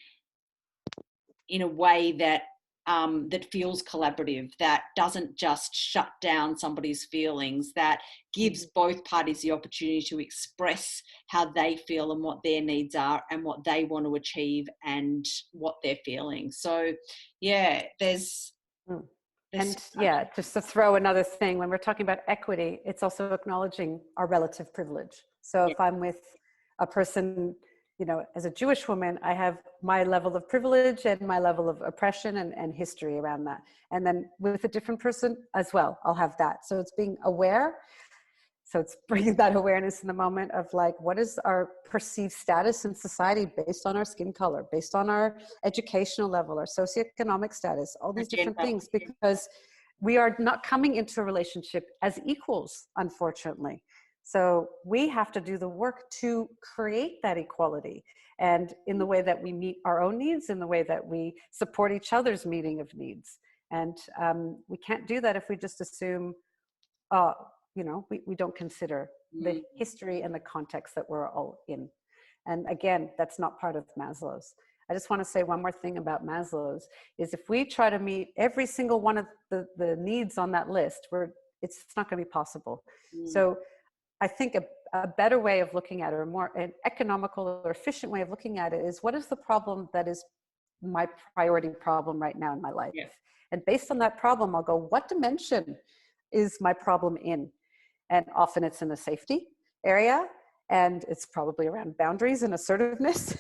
in a way that that feels collaborative, that doesn't just shut down somebody's feelings, that gives both parties the opportunity to express how they feel and what their needs are and what they want to achieve and what they're feeling. So yeah, there's and yeah, just to throw another thing, when we're talking about equity, it's also acknowledging our relative privilege. So if I'm with a person, as a Jewish woman, I have my level of privilege and my level of oppression and history around that. And then with a different person as well, I'll have that. So it's being aware. So it's bringing that awareness in the moment of, like, what is our perceived status in society based on our skin color, based on our educational level, our socioeconomic status, all these different things, because we are not coming into a relationship as equals, unfortunately. So we have to do the work to create that equality, and in the way that we meet our own needs, in the way that we support each other's meeting of needs. And we can't do that if we just assume, we don't consider the history and the context that we're all in. And again, that's not part of Maslow's. I just want to say one more thing about Maslow's is if we try to meet every single one of the needs on that list, it's not going to be possible. So I think a better way of looking at it, or an economical or efficient way of looking at it, is what is the problem that is my priority problem right now in my life? Yeah. And based on that problem, I'll go, what dimension is my problem in? And often it's in the safety area, and it's probably around boundaries and assertiveness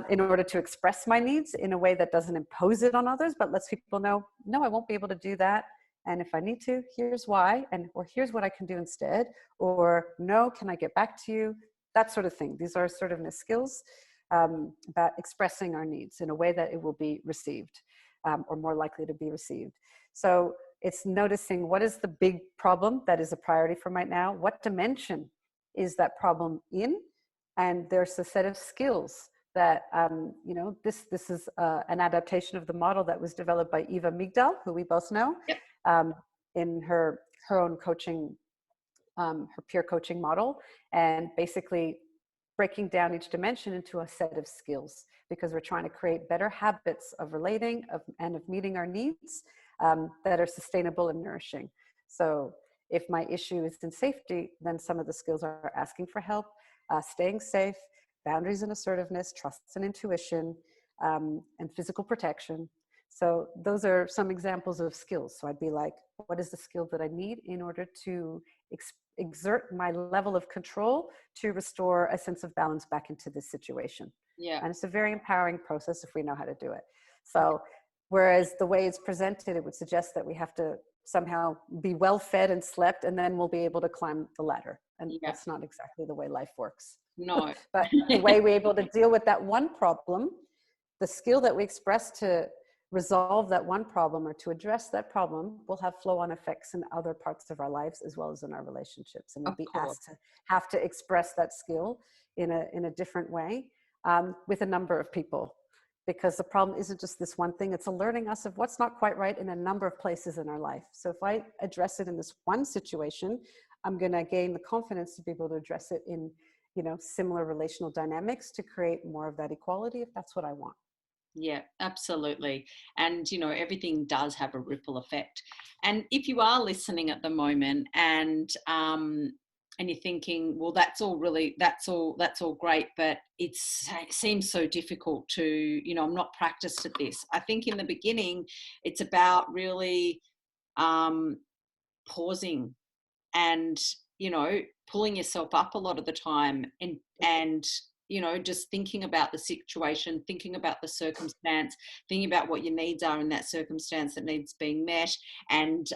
in order to express my needs in a way that doesn't impose it on others, but lets people know, no, I won't be able to do that. And if I need to, here's why, or here's what I can do instead, or no, can I get back to you? That sort of thing. These are assertiveness skills about expressing our needs in a way that it will be received, or more likely to be received. So it's noticing what is the big problem that is a priority for right now, what dimension is that problem in, and there's a set of skills that, this is an adaptation of the model that was developed by Eva Migdal, who we both know, in her own coaching, her peer coaching model, and basically breaking down each dimension into a set of skills, because we're trying to create better habits of relating and of meeting our needs that are sustainable and nourishing. So if my issue is in safety, then some of the skills are asking for help, staying safe, boundaries and assertiveness, trust and intuition, and physical protection. So those are some examples of skills. So I'd be like, what is the skill that I need in order to exert my level of control to restore a sense of balance back into this situation? Yeah. And it's a very empowering process if we know how to do it. So whereas the way it's presented, it would suggest that we have to somehow be well fed and slept, and then we'll be able to climb the ladder. And that's not exactly the way life works. No. But the way we're able to deal with that one problem, the skill that we express to resolve that one problem or to address that problem, will have flow-on effects in other parts of our lives as well as in our relationships. And we'll be asked to have to express that skill in a different way with a number of people. Because the problem isn't just this one thing, it's alerting us of what's not quite right in a number of places in our life. So if I address it in this one situation, I'm going to gain the confidence to be able to address it in, similar relational dynamics to create more of that equality, if that's what I want. Yeah, absolutely. And, everything does have a ripple effect. And if you are listening at the moment and you're thinking, well, that's all great, but it seems so difficult to, I'm not practiced at this. I think in the beginning, it's about really pausing and, pulling yourself up a lot of the time and just thinking about the situation, thinking about the circumstance, thinking about what your needs are in that circumstance that needs being met, and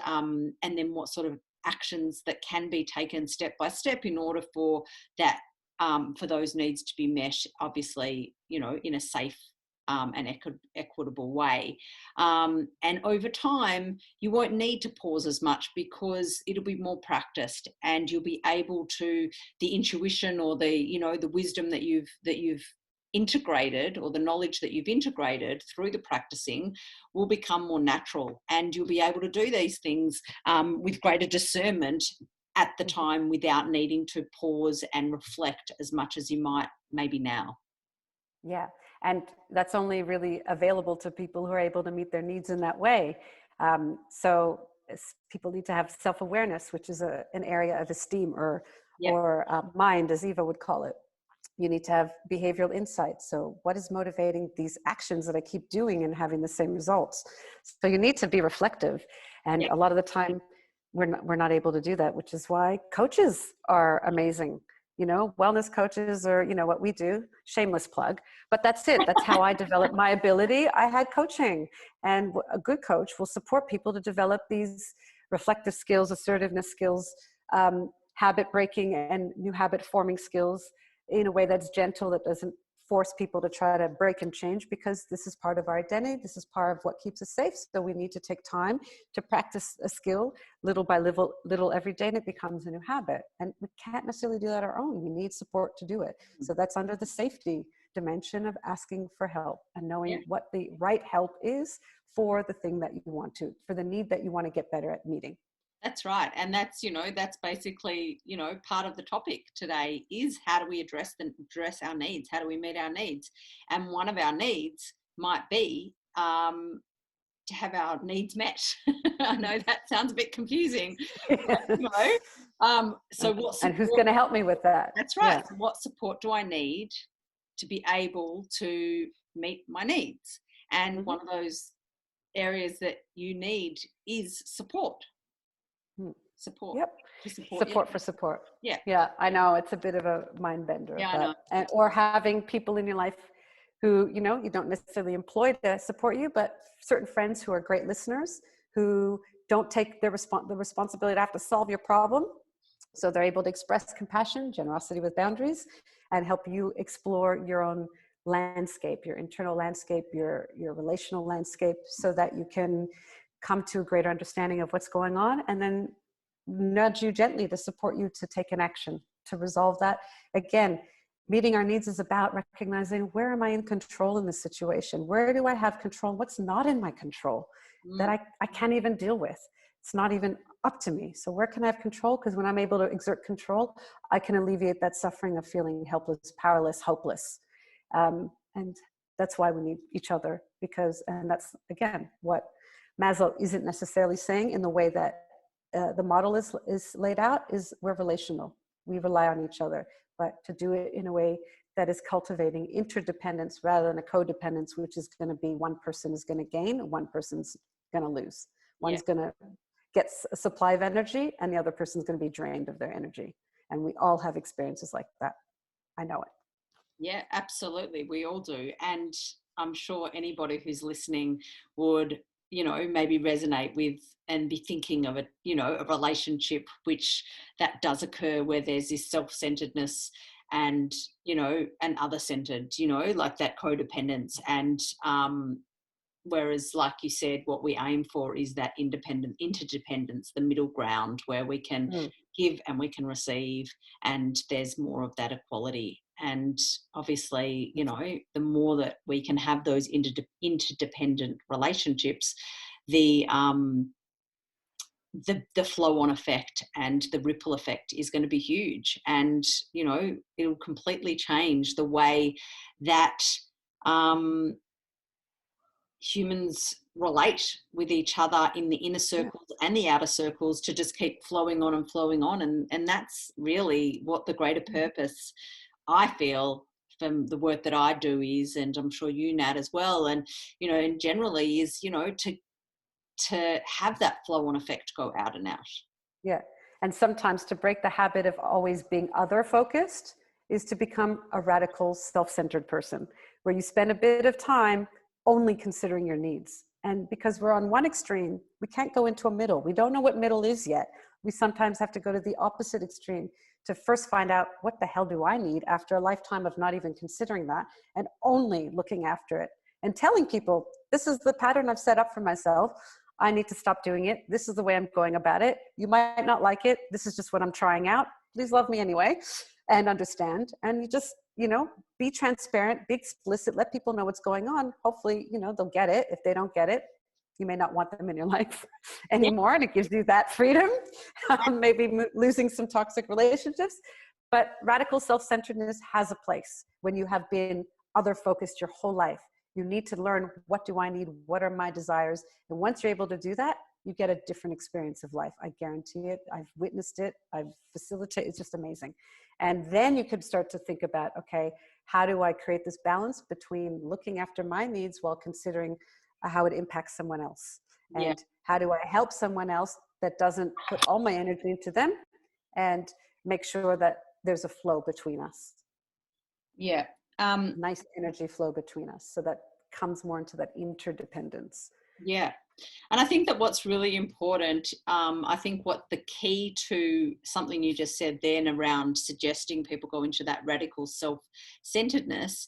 then what sort of actions that can be taken step by step in order for that, for those needs to be met, obviously, in a safe and equitable way. And over time, you won't need to pause as much because it'll be more practiced, and you'll be able to, the intuition or the wisdom that you've integrated, or the knowledge that you've integrated through the practicing, will become more natural, and you'll be able to do these things with greater discernment at the time without needing to pause and reflect as much as you might maybe now. Yeah. And that's only really available to people who are able to meet their needs in that way. So people need to have self-awareness, which is an area of esteem or mind, as Eva would call it. You need to have behavioral insights. So what is motivating these actions that I keep doing and having the same results? So you need to be reflective. And a lot of the time we're not able to do that, which is why coaches are amazing. Wellness coaches, or, what we do, shameless plug, but that's it. That's how I developed my ability. I had coaching, and a good coach will support people to develop these reflective skills, assertiveness skills, habit breaking and new habit forming skills in a way that's gentle, that doesn't force people to try to break and change, because this is part of our identity. This is part of what keeps us safe. So we need to take time to practice a skill little by little every day, and it becomes a new habit. And we can't necessarily do that on our own. We need support to do it. So that's under the safety dimension of asking for help and knowing what the right help is for the thing that you want to, for the need that you want to get better at meeting. That's right. And that's, that's basically, part of the topic today is how do we address our needs? How do we meet our needs? And one of our needs might be to have our needs met. I know that sounds a bit confusing, but, so what support, and who's going to help me with that? That's right. Yeah. So what support do I need to be able to meet my needs? And one of those areas that you need is support. Support. Yep. Support for support. Yeah. Yeah. I know it's a bit of a mind bender. Yeah, but, I know. or having people in your life who, you don't necessarily employ to support you, but certain friends who are great listeners who don't take the responsibility to have to solve your problem. So they're able to express compassion, generosity with boundaries, and help you explore your own landscape, your internal landscape, your relational landscape, so that you can come to a greater understanding of what's going on, and then nudge you gently to support you to take an action to resolve that. Again, meeting our needs is about recognizing, where am I in control in this situation? Where do I have control? What's not in my control that I can't even deal with? It's not even up to me. So where can I have control? Because when I'm able to exert control, I can alleviate that suffering of feeling helpless, powerless, hopeless. And that's why we need each other, and that's, again, what Maslow isn't necessarily saying in the way that the model is laid out, is we're relational. We rely on each other, but to do it in a way that is cultivating interdependence rather than a codependence, which is going to be one person is going to gain, one person's going to lose. One's going to get a supply of energy, and the other person's going to be drained of their energy. And we all have experiences like that. I know it. Yeah, absolutely. We all do. And I'm sure anybody who's listening would, maybe resonate with and be thinking of a relationship which that does occur, where there's this self-centeredness and, and other-centered, like that codependence. And whereas, like you said, what we aim for is that interdependence, the middle ground where we can give and we can receive, and there's more of that equality. And obviously, the more that we can have those interdependent relationships, the flow-on effect and the ripple effect is going to be huge. And, it'll completely change the way that humans relate with each other in the inner circles and the outer circles, to just keep flowing on and flowing on. And that's really what the greater purpose, I feel, from the work that I do is, and I'm sure you, Nat, as well, and, and generally is, to have that flow on effect go out and out. Yeah. And sometimes to break the habit of always being other focused is to become a radical self-centered person, where you spend a bit of time only considering your needs. And because we're on one extreme, we can't go into a middle. We don't know what middle is yet. We sometimes have to go to the opposite extreme to first find out, what the hell do I need, after a lifetime of not even considering that and only looking after it and telling people, this is the pattern I've set up for myself. I need to stop doing it. This is the way I'm going about it. You might not like it. This is just what I'm trying out. Please love me anyway and understand. And you just, be transparent, be explicit, let people know what's going on. Hopefully, they'll get it. If they don't get it, you may not want them in your life anymore. And it gives you that freedom, maybe losing some toxic relationships. But radical self-centeredness has a place when you have been other focused your whole life. You need to learn, what do I need? What are my desires? And once you're able to do that, you get a different experience of life. I guarantee it. I've witnessed it. I've facilitated. It's just amazing. And then you could start to think about, okay, how do I create this balance between looking after my needs while considering how it impacts someone else? And how do I help someone else that doesn't put all my energy into them, and make sure that there's a flow between us? Yeah. Nice energy flow between us, so that comes more into that interdependence. Yeah. And I think that what's really important, I think what the key to something you just said then around suggesting people go into that radical self-centeredness,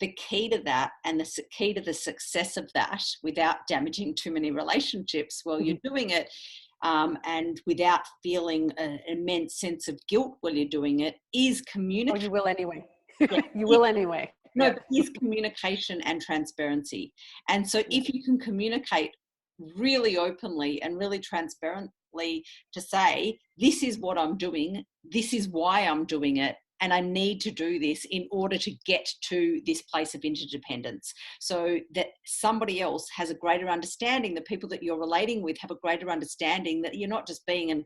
the key to that, and the key to the success of that without damaging too many relationships while you're doing it, and without feeling an immense sense of guilt while you're doing it, is communication. Oh, you will anyway. You will anyway. No, but is communication and transparency. And so if you can communicate really openly and really independently to say, this is what I'm doing, this is why I'm doing it, and I need to do this in order to get to this place of interdependence, so that somebody else has a greater understanding, the people that you're relating with have a greater understanding that you're not just being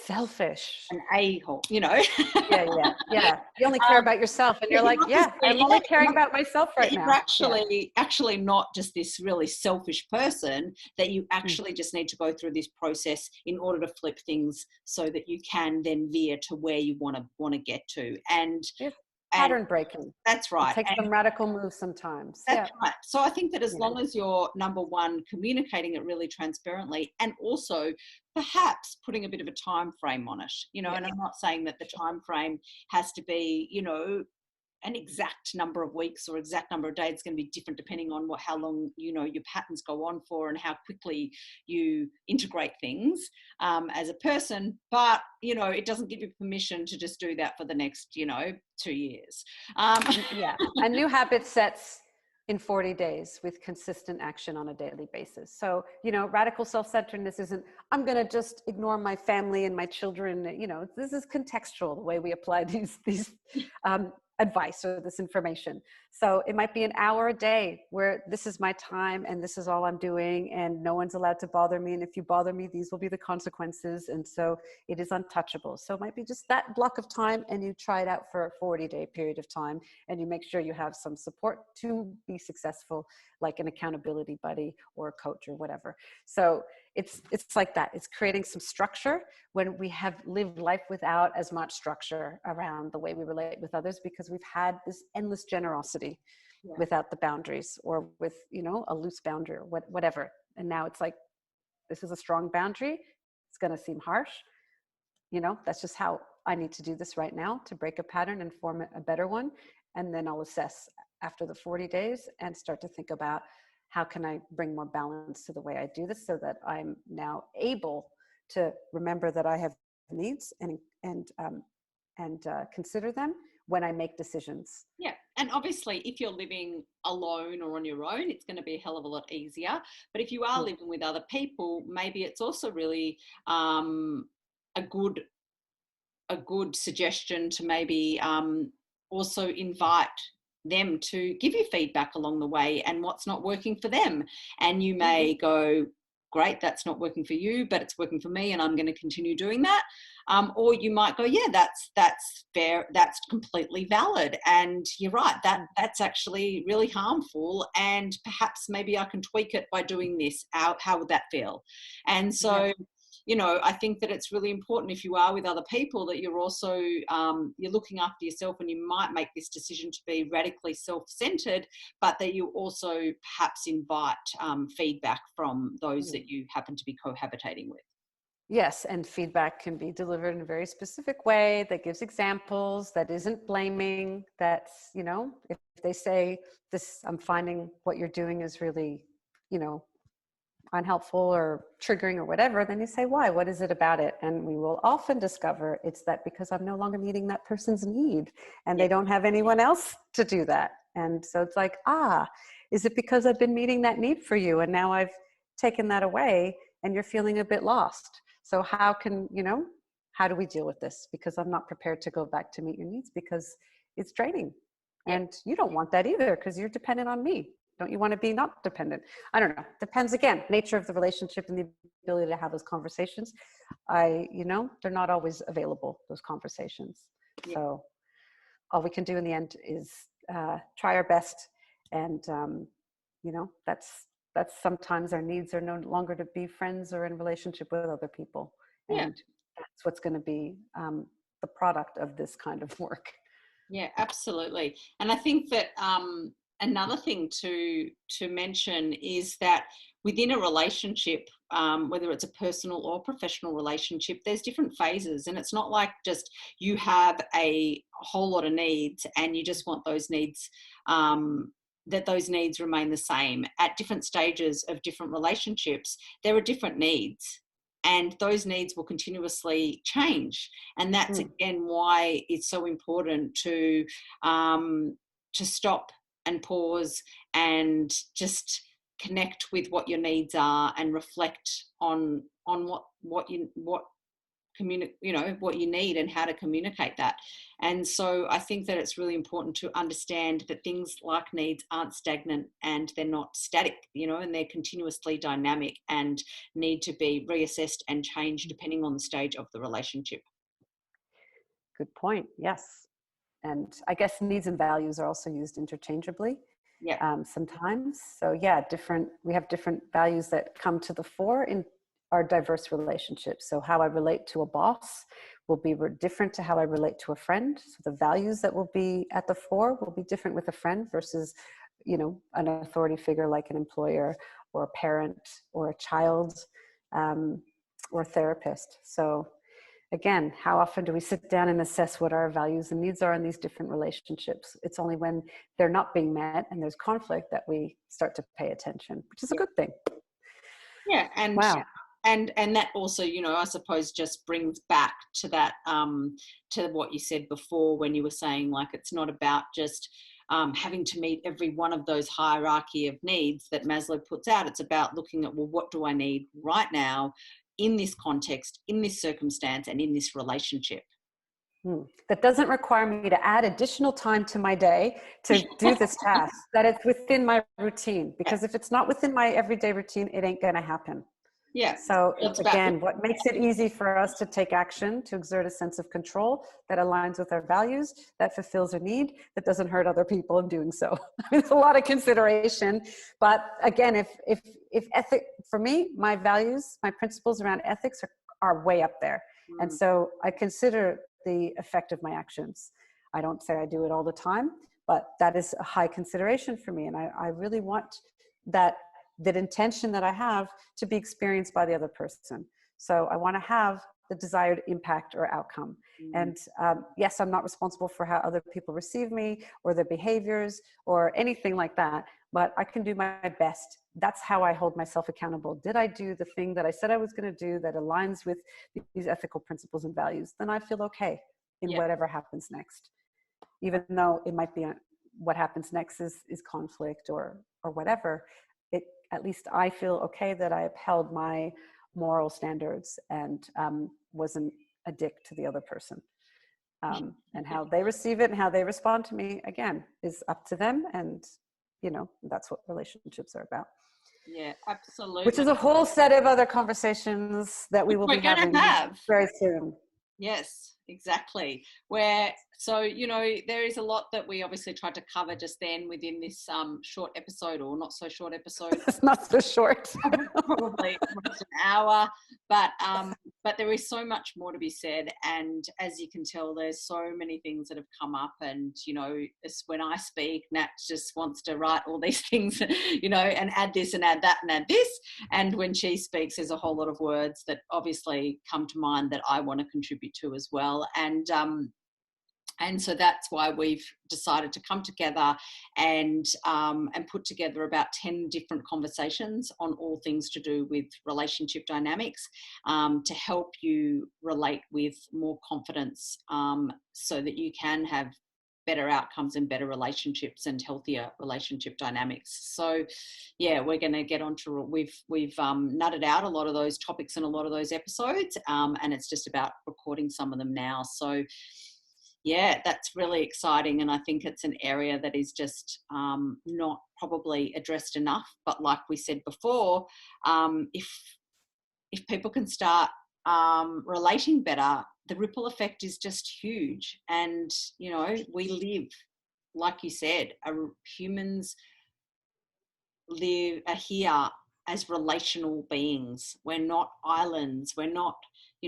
Selfish. an a-hole, Yeah. You only care about yourself, and you're like, yeah, I'm only caring about myself right now. You're actually not just this really selfish person, that you actually just need to go through this process in order to flip things so that you can then veer to where you want to get to. And pattern breaking. That's right. It takes some radical moves sometimes. That's right. So I think that as long as you're, number one, communicating it really transparently, and also perhaps putting a bit of a time frame on it, and I'm not saying that the time frame has to be, an exact number of weeks or exact number of days. It's going to be different depending on how long, your patterns go on for and how quickly you integrate things as a person. But, it doesn't give you permission to just do that for the next, 2 years. A new habit sets in 40 days with consistent action on a daily basis. So, radical self-centeredness isn't, I'm going to just ignore my family and my children. This is contextual, the way we apply these advice or this information. So it might be an hour a day where this is my time and this is all I'm doing, and no one's allowed to bother me. And if you bother me, these will be the consequences. And so it is untouchable. So it might be just that block of time, and you try it out for a 40-day period of time, and you make sure you have some support to be successful, like an accountability buddy or a coach or whatever. So it's like that. It's creating some structure when we have lived life without as much structure around the way we relate with others, because we've had this endless generosity without the boundaries, or with, a loose boundary or whatever. And now it's like, this is a strong boundary. It's going to seem harsh. That's just how I need to do this right now to break a pattern and form a better one. And then I'll assess after the 40 days and start to think about, how can I bring more balance to the way I do this, so that I'm now able to remember that I have needs and consider them when I make decisions. Yeah. And obviously, if you're living alone or on your own, it's going to be a hell of a lot easier. But if you are living with other people, maybe it's also really a good suggestion to maybe also invite them to give you feedback along the way and what's not working for them. And you may go, great, that's not working for you, but it's working for me, and I'm going to continue doing that. Or you might go, yeah, that's fair, that's completely valid, and you're right, that's actually really harmful, and perhaps maybe I can tweak it by doing this. How would that feel? And so I think that it's really important, if you are with other people, that you're also you're looking after yourself, and you might make this decision to be radically self-centered, but that you also perhaps invite feedback from those that you happen to be cohabitating with. Yes, and feedback can be delivered in a very specific way that gives examples, that isn't blaming, that's, if they say this, I'm finding what you're doing is really, unhelpful or triggering or whatever, then you say, why? What is it about it? And we will often discover it's that because I'm no longer meeting that person's need, and they don't have anyone else to do that. And so it's like, is it because I've been meeting that need for you, and now I've taken that away and you're feeling a bit lost? So how do we deal with this? Because I'm not prepared to go back to meet your needs, because it's draining. And you don't want that either, because you're dependent on me. Don't you want to be not dependent? I don't know. Depends, again, nature of the relationship and the ability to have those conversations. They're not always available, those conversations. So all we can do in the end is try our best. And, that's sometimes our needs are no longer to be friends or in relationship with other people. And that's what's going to be the product of this kind of work. Yeah, absolutely. And I think that another thing to mention is that within a relationship, whether it's a personal or professional relationship, there's different phases. And it's not like just you have a whole lot of needs and you just want those needs, that those needs remain the same. At different stages of different relationships, there are different needs. And those needs will continuously change. And that's, again, why it's so important to stop and pause and just connect with what your needs are and reflect on what you need and how to communicate that. And so I think that it's really important to understand that things like needs aren't stagnant and they're not static, and they're continuously dynamic and need to be reassessed and changed depending on the stage of the relationship. Good point. Yes. And I guess needs and values are also used interchangeably. Yeah. Sometimes. So yeah, we have different values that come to the fore in our diverse relationships. So how I relate to a boss will be different to how I relate to a friend. So the values that will be at the fore will be different with a friend versus, an authority figure like an employer or a parent or a child, or a therapist. So again, how often do we sit down and assess what our values and needs are in these different relationships? It's only when they're not being met and there's conflict that we start to pay attention, which is a good thing. Yeah. And wow. And that also, I suppose just brings back to that, to what you said before when you were saying, like, it's not about just having to meet every one of those hierarchy of needs that Maslow puts out. It's about looking at, well, what do I need right now in this context, in this circumstance, and in this relationship? That doesn't require me to add additional time to my day to do this task, that it's within my routine. Because if it's not within my everyday routine, it ain't going to happen. Yeah. So again, what makes it easy for us to take action, to exert a sense of control that aligns with our values, that fulfills a need, that doesn't hurt other people in doing so. It's a lot of consideration. But again, if ethic, for me, my values, my principles around ethics are way up there. And so I consider the effect of my actions. I don't say I do it all the time, but that is a high consideration for me. And I really want that intention that I have to be experienced by the other person. So I want to have the desired impact or outcome. And yes, I'm not responsible for how other people receive me or their behaviors or anything like that, but I can do my best. That's how I hold myself accountable. Did I do the thing that I said I was going to do that aligns with these ethical principles and values? Then I feel okay in whatever happens next, even though it might be what happens next is conflict or whatever. At least I feel okay that I upheld my moral standards and wasn't a dick to the other person. And how they receive it and how they respond to me, again, is up to them. And, that's what relationships are about. Yeah, absolutely. Which is a whole set of other conversations that we will be having very soon. Yes, exactly. So, there is a lot that we obviously tried to cover just then within this short episode, or not so short episode. It's not so short. Probably almost an hour, but there is so much more to be said. And as you can tell, there's so many things that have come up. And, when I speak, Nat just wants to write all these things, and add this and add that and add this. And when she speaks, there's a whole lot of words that obviously come to mind that I want to contribute to as well. And so that's why we've decided to come together and put together about 10 different conversations on all things to do with relationship dynamics, to help you relate with more confidence, so that you can have better outcomes and better relationships and healthier relationship dynamics. So yeah, we're going to get on to, we've nutted out a lot of those topics in a lot of those episodes, and it's just about recording some of them now. So yeah, that's really exciting. And I think it's an area that is just not probably addressed enough. But like we said before, if people can start relating better, the ripple effect is just huge. And, we live, like you said, humans are here as relational beings. We're not islands. We're not,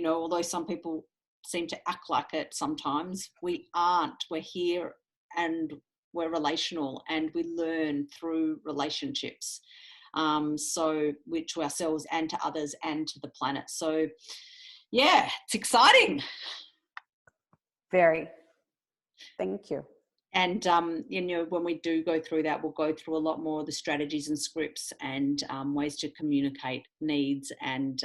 although some people seem to act like it sometimes, we aren't. We're here and we're relational, and we learn through relationships, so to ourselves and to others and to the planet. So yeah, it's exciting. Very. Thank you. And when we do go through that, we'll go through a lot more of the strategies and scripts and ways to communicate needs and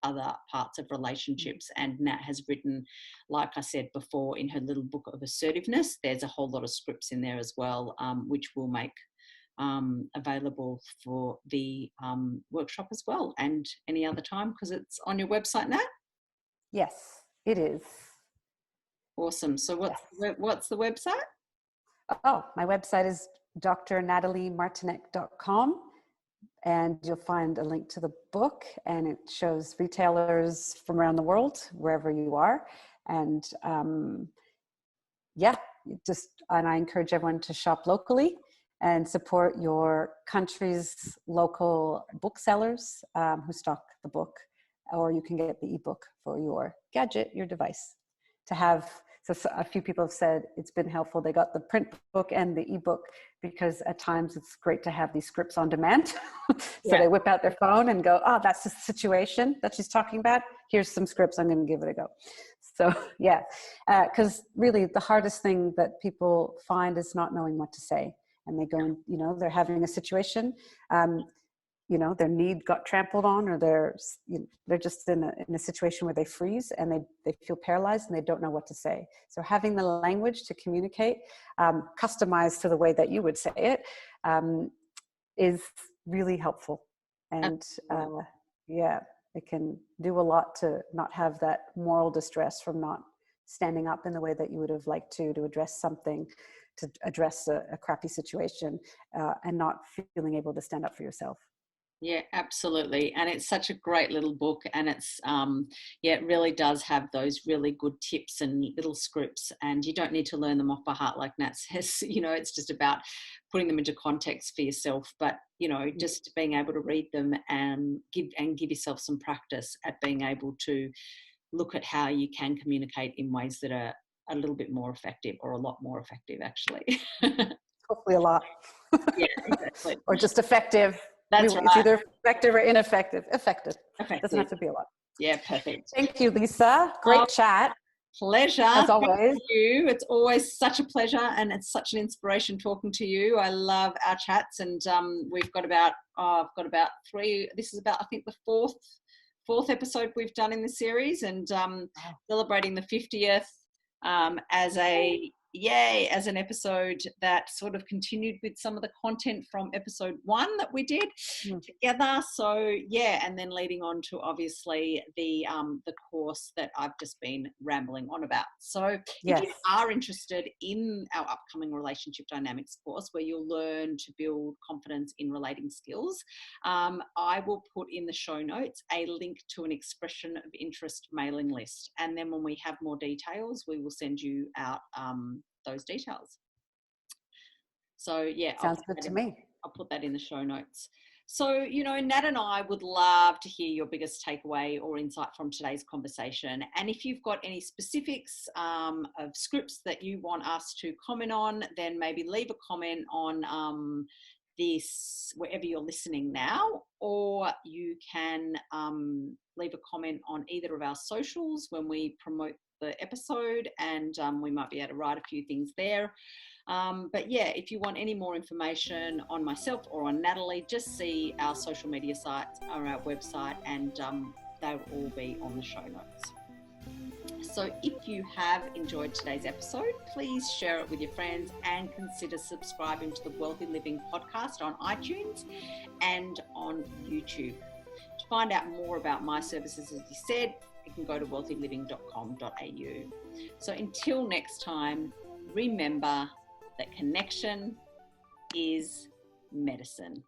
other parts of relationships. And Nat has written, like I said before, in her little book of assertiveness, there's a whole lot of scripts in there as well, which will make available for the workshop as well, and any other time, because it's on your website, Nat? Yes, it is. Awesome. So what's the website? Oh, my website is drnataliemartinek.com, and you'll find a link to the book, and it shows retailers from around the world, wherever you are. And and I encourage everyone to shop locally and support your country's local booksellers who stock the book, or you can get the ebook for your gadget, your device to have. So a few people have said it's been helpful. They got the print book and the ebook because at times it's great to have these scripts on demand. So they whip out their phone and go, oh, that's the situation that she's talking about. Here's some scripts. I'm going to give it a go. So because really the hardest thing that people find is not knowing what to say. And they go, they're having a situation, their need got trampled on, or they're just in a situation where they freeze and they feel paralyzed and they don't know what to say. So having the language to communicate, customized to the way that you would say it, is really helpful. And it can do a lot to not have that moral distress from not standing up in the way that you would have liked to address something, to address a crappy situation, and not feeling able to stand up for yourself. Yeah, absolutely. And it's such a great little book, and it's, it really does have those really good tips and little scripts, and you don't need to learn them off by heart like Nat says. It's just about putting them into context for yourself, but, just being able to read them and give yourself some practice at being able to look at how you can communicate in ways that are a little bit more effective, or a lot more effective, actually. Hopefully a lot. Yeah, exactly. Or just effective. That's right. It's either effective or ineffective. Effective. Doesn't have to be a lot. Yeah, perfect. Thank you, Lisa. Great chat. Pleasure. As always. Thank you. It's always such a pleasure, and it's such an inspiration talking to you. I love our chats, and I've got about three. This is about, I think, the fourth episode we've done in the series, and celebrating the 50th as an episode that sort of continued with some of the content from episode 1 that we did together. So and then leading on to obviously the course that I've just been rambling on about. So if you are interested in our upcoming relationship dynamics course, where you'll learn to build confidence in relating skills, I will put in the show notes a link to an expression of interest mailing list, and then when we have more details, we will send you out those details. So sounds good to me. I'll put that in the show notes. So, Nat and I would love to hear your biggest takeaway or insight from today's conversation. And if you've got any specifics of scripts that you want us to comment on, then maybe leave a comment on this wherever you're listening now, or you can leave a comment on either of our socials when we promote the episode, and we might be able to write a few things there. But if you want any more information on myself or on Natalie, just see our social media sites or our website, and they'll all be on the show notes. So if you have enjoyed today's episode, please share it with your friends, and consider subscribing to the Wealthy Living podcast on iTunes and on YouTube. To find out more about my services, as you said, you can go to wealthyliving.com.au. So until next time, remember that connection is medicine.